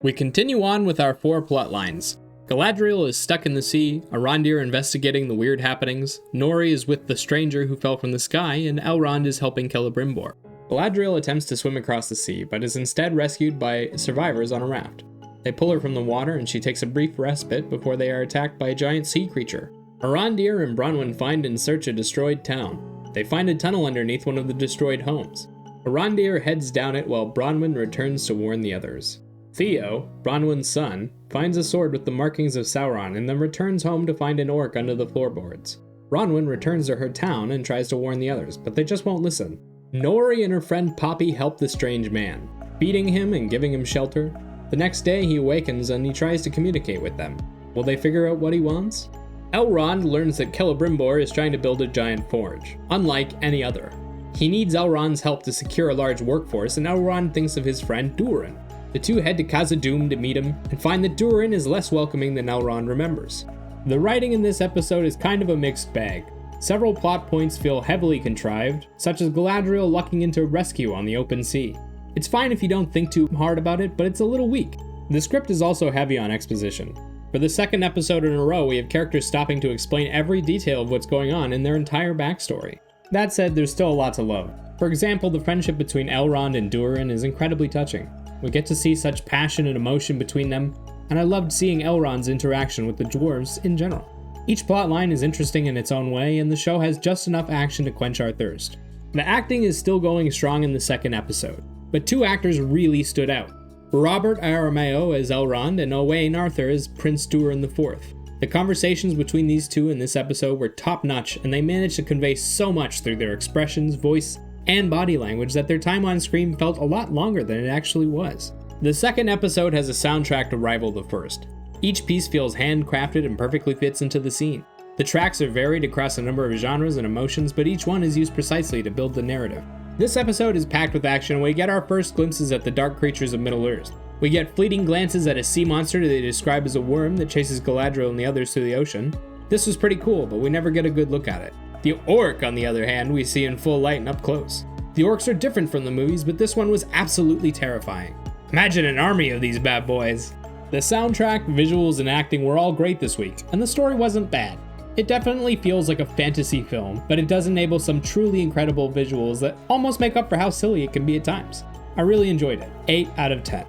We continue on with our 4 plot lines. Galadriel is stuck in the sea, Arondir investigating the weird happenings, Nori is with the stranger who fell from the sky, and Elrond is helping Celebrimbor. Galadriel attempts to swim across the sea, but is instead rescued by survivors on a raft. They pull her from the water and she takes a brief respite before they are attacked by a giant sea creature. Arondir and Bronwyn find and search a destroyed town. They find a tunnel underneath one of the destroyed homes. Arondir heads down it while Bronwyn returns to warn the others. Theo, Bronwyn's son, finds a sword with the markings of Sauron and then returns home to find an orc under the floorboards. Bronwyn returns to her town and tries to warn the others, but they just won't listen. Nori and her friend Poppy help the strange man, feeding him and giving him shelter. The next day he awakens and he tries to communicate with them. Will they figure out what he wants? Elrond learns that Celebrimbor is trying to build a giant forge, unlike any other. He needs Elrond's help to secure a large workforce, and Elrond thinks of his friend Durin. The two head to Khazad-dûm to meet him, and find that Durin is less welcoming than Elrond remembers. The writing in this episode is kind of a mixed bag. Several plot points feel heavily contrived, such as Galadriel lucking into rescue on the open sea. It's fine if you don't think too hard about it, but it's a little weak. The script is also heavy on exposition. For the second episode in a row, we have characters stopping to explain every detail of what's going on in their entire backstory. That said, there's still a lot to love. For example, the friendship between Elrond and Durin is incredibly touching. We get to see such passion and emotion between them, and I loved seeing Elrond's interaction with the dwarves in general. Each plotline is interesting in its own way, and the show has just enough action to quench our thirst. The acting is still going strong in the second episode, but 2 actors really stood out. Robert Aramayo as Elrond and Owain Arthur as Prince Durin IV. The conversations between these two in this episode were top-notch, and they managed to convey so much through their expressions, voice, and body language that their time on screen felt a lot longer than it actually was. The second episode has a soundtrack to rival the first. Each piece feels handcrafted and perfectly fits into the scene. The tracks are varied across a number of genres and emotions, but each one is used precisely to build the narrative. This episode is packed with action, and we get our first glimpses at the dark creatures of Middle-earth. We get fleeting glances at a sea monster that they describe as a worm that chases Galadriel and the others through the ocean. This was pretty cool, but we never get a good look at it. The orc, on the other hand, we see in full light and up close. The orcs are different from the movies, but this one was absolutely terrifying. Imagine an army of these bad boys. The soundtrack, visuals, and acting were all great this week, and the story wasn't bad. It definitely feels like a fantasy film, but it does enable some truly incredible visuals that almost make up for how silly it can be at times. I really enjoyed it. 8 out of 10.